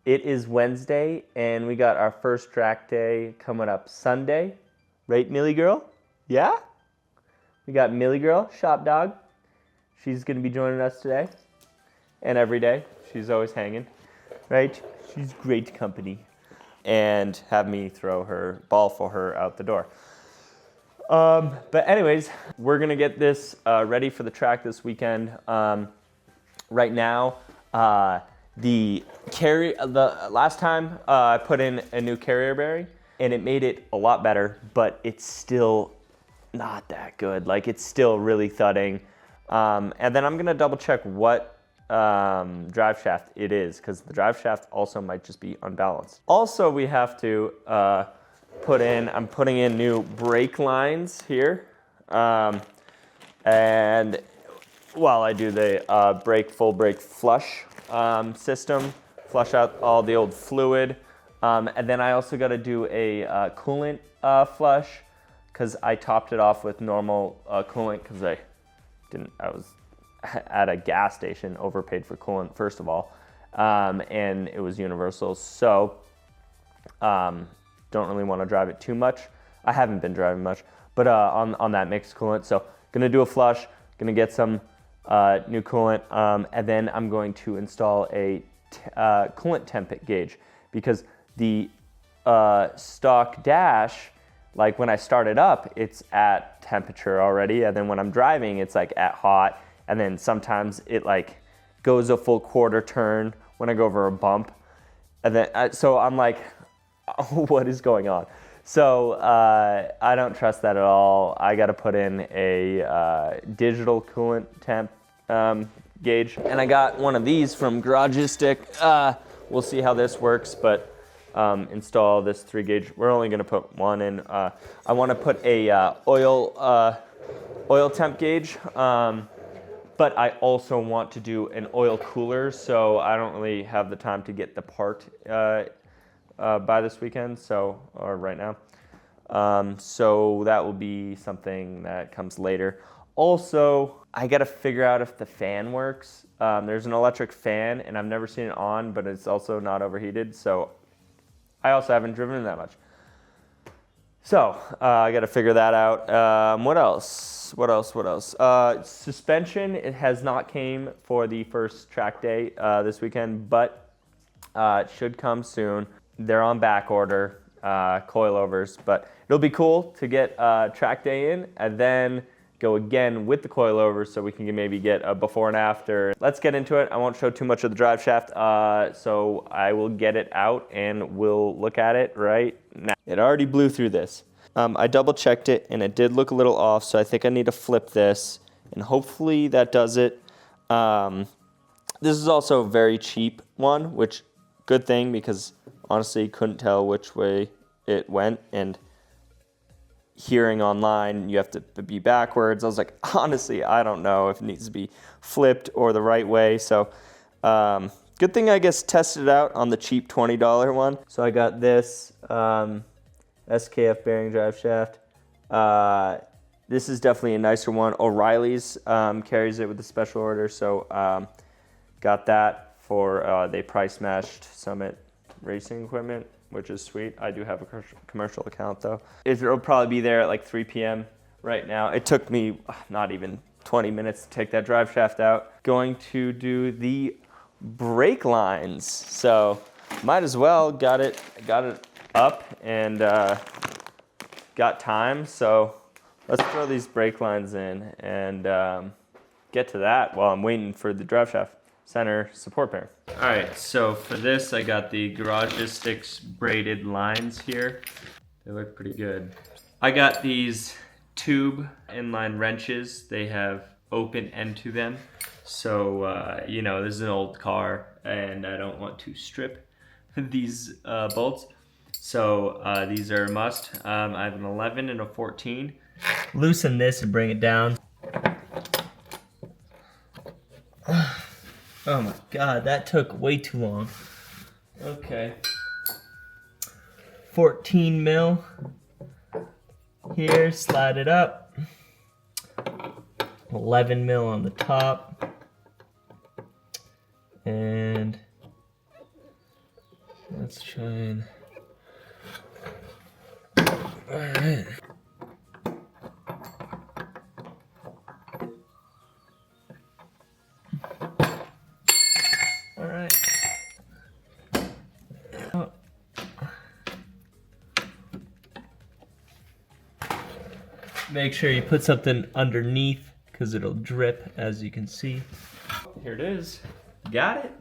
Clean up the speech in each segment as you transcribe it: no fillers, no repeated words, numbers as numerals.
It is Wednesday, and we got our first track day coming up Sunday. Right, Millie Girl? Yeah? We got Millie Girl, shop dog. She's going to be joining us today and every day. She's always hanging, right? She's great company. And have me throw her ball for her out the door. But anyways, we're going to get this ready for the track this weekend. Right now, the last time I put in a new carrier bearing and it made it a lot better, but it's still not that good. Like, it's still really thudding. And then I'm gonna double check what drive shaft it is, because the drive shaft also might just be unbalanced. Also, we have to I'm putting in new brake lines here. And while I do the full brake flush system, flush out all the old fluid. And then I also got to do a coolant flush, because I topped it off with normal coolant because I was at a gas station, overpaid for coolant first of all, and it was universal. So don't really want to drive it too much. I haven't been driving much, but on that mixed coolant. So gonna do a flush, gonna get some new coolant, and then I'm going to install a coolant temp gauge, because the stock dash, like when I start it up, it's at temperature already, and then when I'm driving, it's like at hot, and then sometimes it like goes a full quarter turn when I go over a bump, and then so I'm like, what is going on? So I don't trust that at all. I got to put in a digital coolant temp gauge, and I got one of these from Garagistic. We'll see how this works, but install this 3 gauge. We're only going to put one in. I want to put a oil temp gauge, but I also want to do an oil cooler, so I don't really have the time to get the part by this weekend, or right now. So that will be something that comes later. Also, I got to figure out if the fan works. There's an electric fan, and I've never seen it on, but it's also not overheated, so I also haven't driven it that much. So I got to figure that out. What else? Suspension, it has not came for the first track day this weekend, but it should come soon. They're on back order, coilovers, but it'll be cool to get track day in and then go again with the coilovers, so we can maybe get a before and after. Let's get into it. I won't show too much of the drive shaft, so I will get it out and we'll look at it right now. It already blew through this. I double checked it and it did look a little off, so I think I need to flip this, and hopefully that does it. This is also a very cheap one, which good thing, because honestly couldn't tell which way it went, and hearing online you have to be backwards. I was like, honestly, I don't know if it needs to be flipped or the right way. So good thing I guess tested it out on the cheap $20 one. So I got this SKF bearing drive shaft. This is definitely a nicer one. O'Reilly's carries it with a special order, so got that for they price matched Summit racing equipment, which is sweet. I do have a commercial account though. It'll probably be there at like 3 p.m. right now. It took me not even 20 minutes to take that drive shaft out. Going to do the brake lines, so might as well got it up and got time. So let's throw these brake lines in and get to that while I'm waiting for the drive shaft center support bearing. All right, so for this, I got the Garagistic braided lines here. They look pretty good. I got these tube inline wrenches. They have open end to them. So, you know, this is an old car and I don't want to strip these bolts. So these are a must. I have an 11 and a 14. Loosen this and bring it down. Oh my God, that took way too long. Okay. 14 mil. Here, slide it up. 11 mil on the top. And Let's try and... Alright. Alright. Oh. Make sure you put something underneath because it'll drip, as you can see. Here it is. Got it.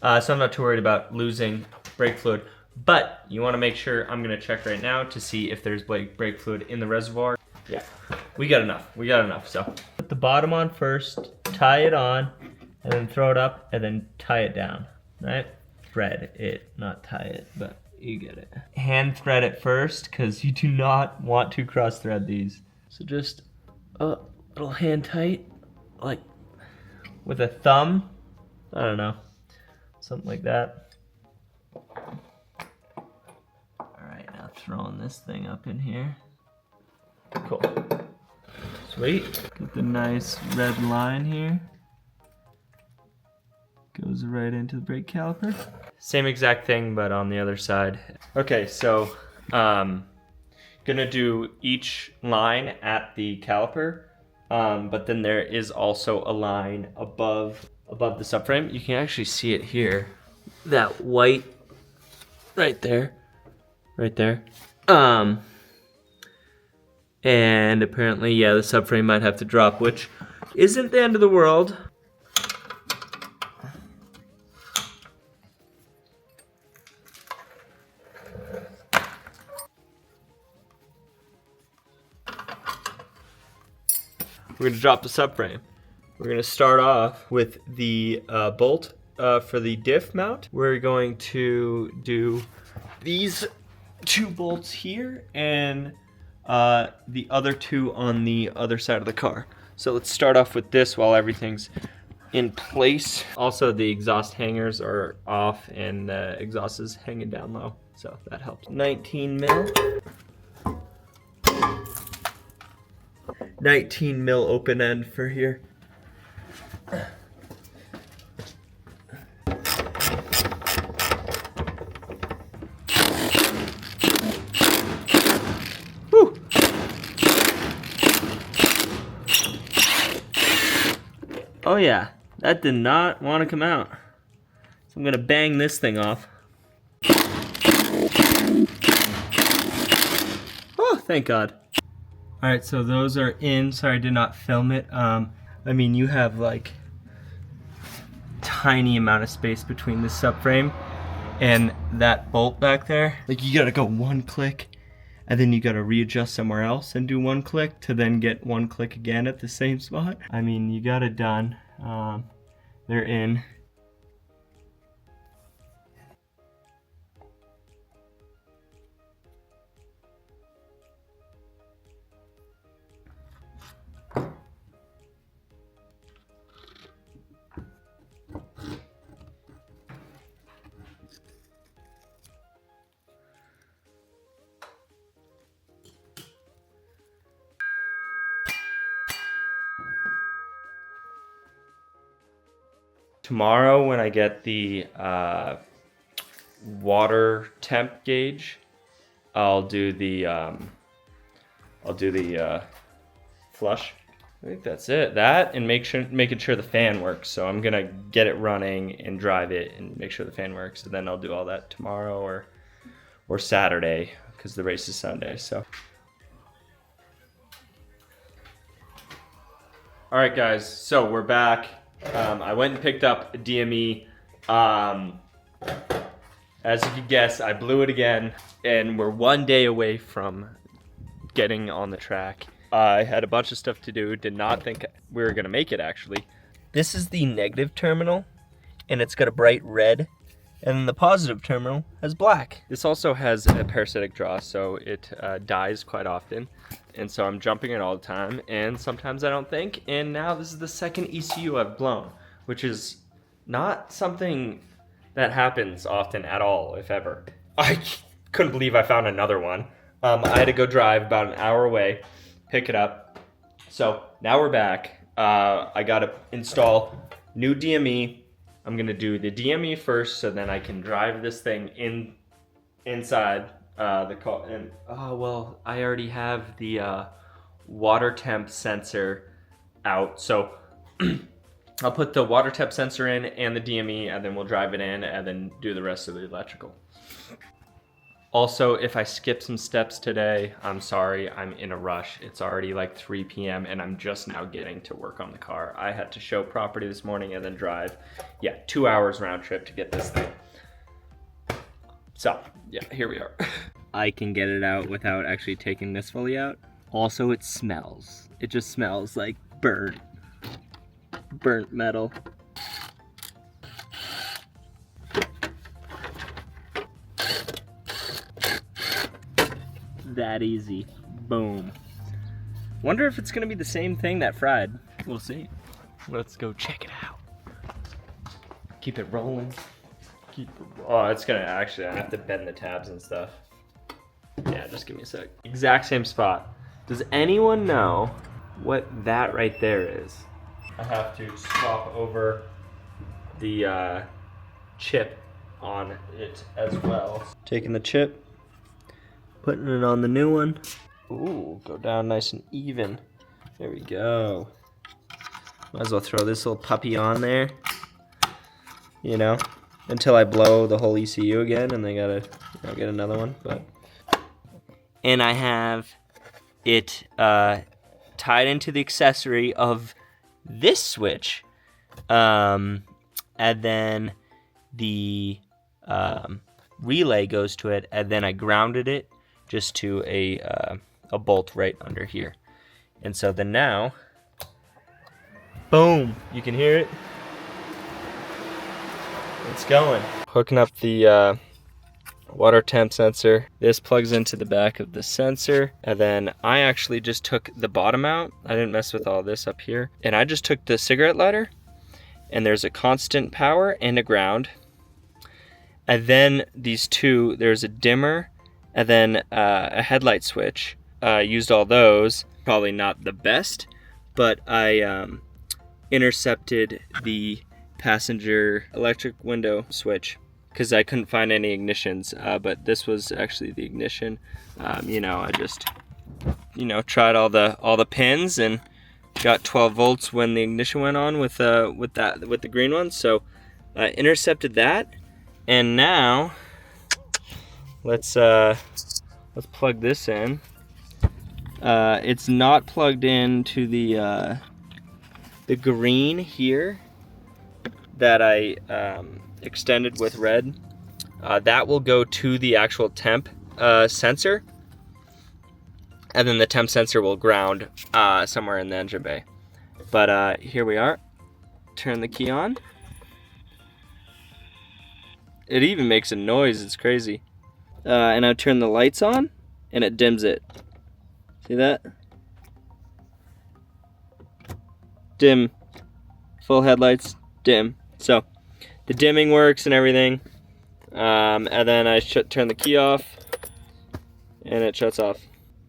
So I'm not too worried about losing brake fluid, but you want to make sure, I'm going to check right now to see if there's brake fluid in the reservoir. Yeah, we got enough, so. Put the bottom on first, tie it on, and then throw it up, and then tie it down, right? Thread it, not tie it, but you get it. Hand thread it first, because you do not want to cross thread these. So just a little hand tight, like with a thumb, I don't know. Something like that. Alright, now throwing this thing up in here. Cool. Sweet. Get the nice red line here. Goes right into the brake caliper. Same exact thing, but on the other side. Okay, so gonna do each line at the caliper, but then there is also a line above the subframe. You can actually see it here. That white right there. And apparently, yeah, the subframe might have to drop, which isn't the end of the world. We're gonna drop the subframe. We're gonna start off with the bolt for the diff mount. We're going to do these 2 bolts here and the other 2 on the other side of the car. So let's start off with this while everything's in place. Also, the exhaust hangers are off and the exhaust is hanging down low, so that helps. 19 mil. 19 mil open end for here. Woo. Oh yeah, that did not want to come out. So I'm gonna bang this thing off. Oh, thank God. All right, so those are in. Sorry, I did not film it. I mean, you have like tiny amount of space between the subframe and that bolt back there. Like you gotta go 1 click and then you gotta readjust somewhere else and do 1 click to then get 1 click again at the same spot. I mean, you got it done. They're in. Tomorrow when I get the water temp gauge, I'll do the flush. I think that's it. That and making sure the fan works. So I'm gonna get it running and drive it and make sure the fan works, and then I'll do all that tomorrow or Saturday because the race is Sunday. So. All right, guys. So we're back. I went and picked up a DME. As you can guess, I blew it again, and we're 1 day away from getting on the track. I had a bunch of stuff to do, did not think we were gonna make it actually. This is the negative terminal, and it's got a bright red, and then the positive terminal has black. This also has a parasitic draw, so it dies quite often. And so I'm jumping it all the time, and sometimes I don't think, and now this is the second ECU I've blown, which is not something that happens often at all, if ever. I couldn't believe I found another one. I had to go drive about an hour away, pick it up. So now we're back. I gotta install new DME, I'm gonna do the DME first, so then I can drive this thing inside the car. And oh well, I already have the water temp sensor out, so I'll put the water temp sensor in and the DME, and then we'll drive it in, and then do the rest of the electrical. Also, if I skip some steps today, I'm sorry, I'm in a rush. It's already like 3 p.m. and I'm just now getting to work on the car. I had to show property this morning and then drive, 2 hours round trip to get this thing. So, yeah, here we are. I can get it out without actually taking this fully out. Also, it smells. It just smells like burnt metal. That easy. Boom. Wonder if it's gonna be the same thing that fried. We'll see. Let's go check it out. Keep it rolling. Oh, it's gonna actually, I have to bend the tabs and stuff. Yeah, just give me a sec. Exact same spot. Does anyone know what that right there is? I have to swap over the chip on it as well. Taking the chip, putting it on the new one. Ooh, go down nice and even. There we go. Might as well throw this little puppy on there, you know, until I blow the whole ECU again and they gotta get another one. But and I have it tied into the accessory of this switch, and then the relay goes to it, and then I grounded it just to a bolt right under here. And so then now, boom, you can hear it. It's going. Hooking up the water temp sensor. This plugs into the back of the sensor, and then I actually just took the bottom out. I didn't mess with all this up here. And I just took the cigarette lighter, and there's a constant power and a ground. And then these two, there's a dimmer, and then a headlight switch. Used all those. Probably not the best, but I intercepted the passenger electric window switch because I couldn't find any ignitions, but this was actually the ignition. You know, I just, tried all the pins and got 12 volts when the ignition went on with the green one. So I intercepted that, and now let's plug this in. It's not plugged into the green here that I extended with red. That will go to the actual temp sensor, and then the temp sensor will ground somewhere in the engine bay. But here we are. Turn the key on. It even makes a noise, it's crazy. And I turn the lights on, and it dims it. See that? Dim. Full headlights, dim. So the dimming works and everything. And then I turn the key off, and it shuts off.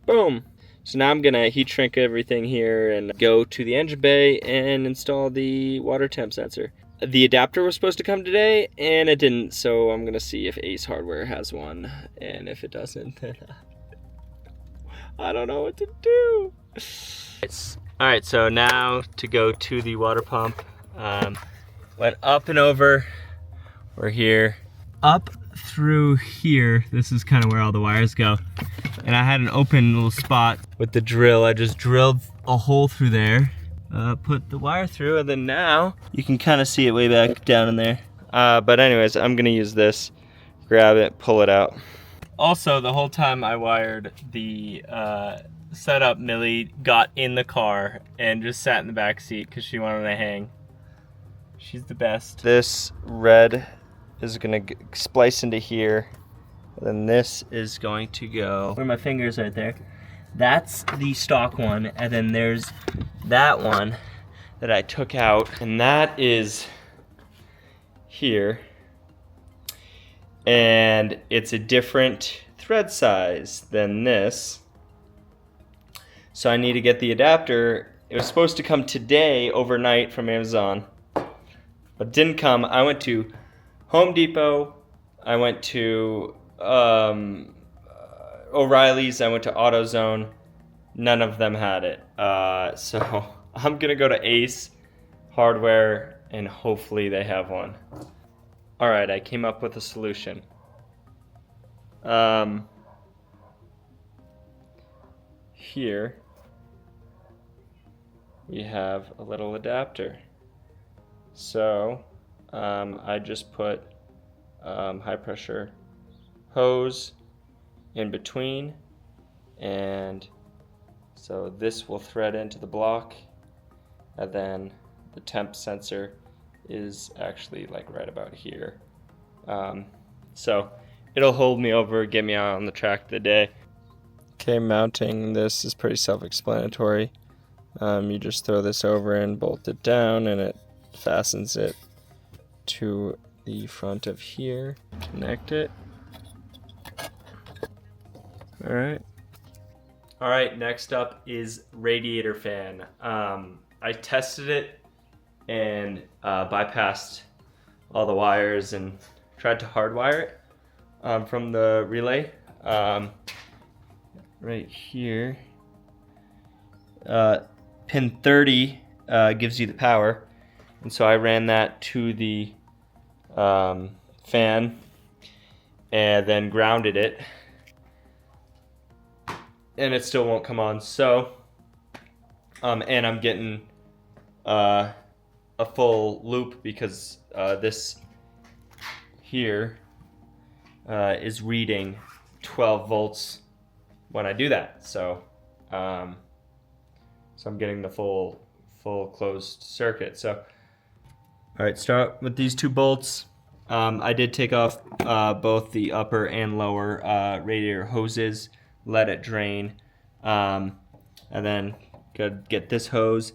Boom. So now I'm gonna heat shrink everything here and go to the engine bay and install the water temp sensor. The adapter was supposed to come today, and it didn't, so I'm gonna see if Ace Hardware has one, and if it doesn't, then I don't know what to do. Alright, so now to go to the water pump. Went up and over. We're here. Up through here. This is kind of where all the wires go. And I had an open little spot with the drill. I just drilled a hole through there. Put the wire through, and then now you can kind of see it way back down in there. But anyways, I'm gonna use this. Grab it, pull it out. Also, the whole time I wired the setup, Millie got in the car and just sat in the back seat because she wanted to hang. She's the best. This red is gonna splice into here. And then this is going to go where my fingers right there. That's the stock one, and then there's that one that I took out, and that is here. And it's a different thread size than this. So I need to get the adapter. It was supposed to come today overnight from Amazon, but didn't come. I went to Home Depot. I went to O'Reilly's. I went to AutoZone. None of them had it. So I'm gonna go to Ace Hardware and hopefully they have one. All right, I came up with a solution. Here we have a little adapter. So I just put high pressure hose in between, and so this will thread into the block, and then the temp sensor is actually like right about here. So it'll hold me over, get me out on the track of the day. Okay, mounting this is pretty self-explanatory. You just throw this over and bolt it down, and it fastens it to the front of here. Connect it. All right, next up is radiator fan. I tested it and bypassed all the wires and tried to hardwire it from the relay. Right here, pin 30 gives you the power, and so I ran that to the fan and then grounded it, and it still won't come on. So and I'm getting a full loop because this here is reading 12 volts when I do that. So I'm getting the full closed circuit. So all right, start with these 2 bolts. I did take off both the upper and lower radiator hoses, let it drain, and then get this hose.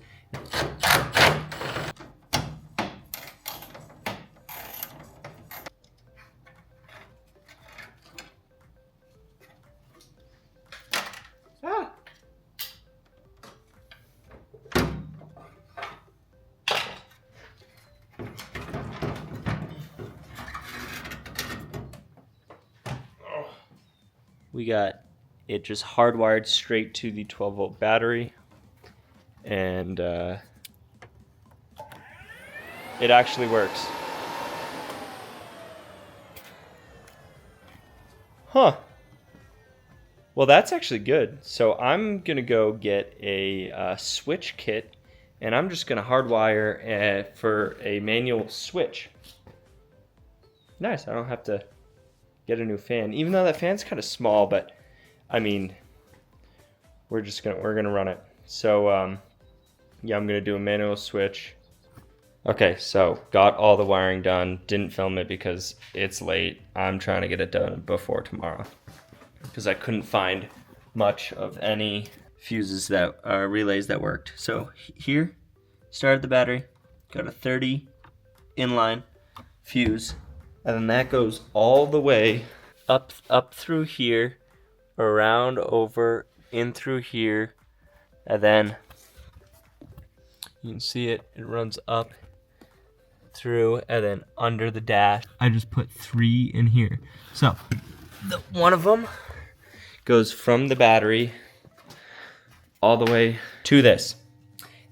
We got it just hardwired straight to the 12-volt battery, and it actually works. Huh. Well, that's actually good. So I'm gonna go get a switch kit, and I'm just gonna hardwire for a manual switch. Nice, I don't have to get a new fan, even though that fan's kind of small, but I mean, we're gonna run it. So yeah, I'm gonna do a manual switch. Okay, so got all the wiring done. Didn't film it because it's late. I'm trying to get it done before tomorrow because I couldn't find much of any fuses that relays that worked. So here, started the battery, got a 30 inline fuse, and then that goes all the way up through here, around over, in through here, and then you can see it runs up through and then under the dash. I just put 3 in here. So one of them goes from the battery all the way to this.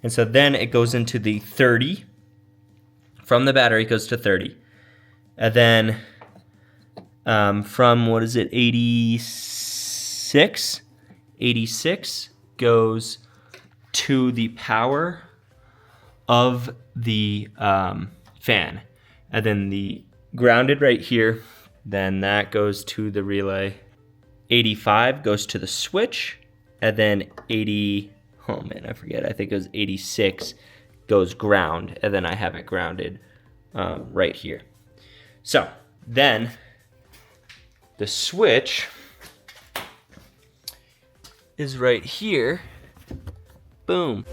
And so then it goes into the 30. From the battery it goes to 30. And then from, 86? 86 goes to the power of the fan. And then the grounded right here, then that goes to the relay. 85 goes to the switch, and then I think it was 86 goes ground, and then I have it grounded right here. So then the switch is right here. Boom.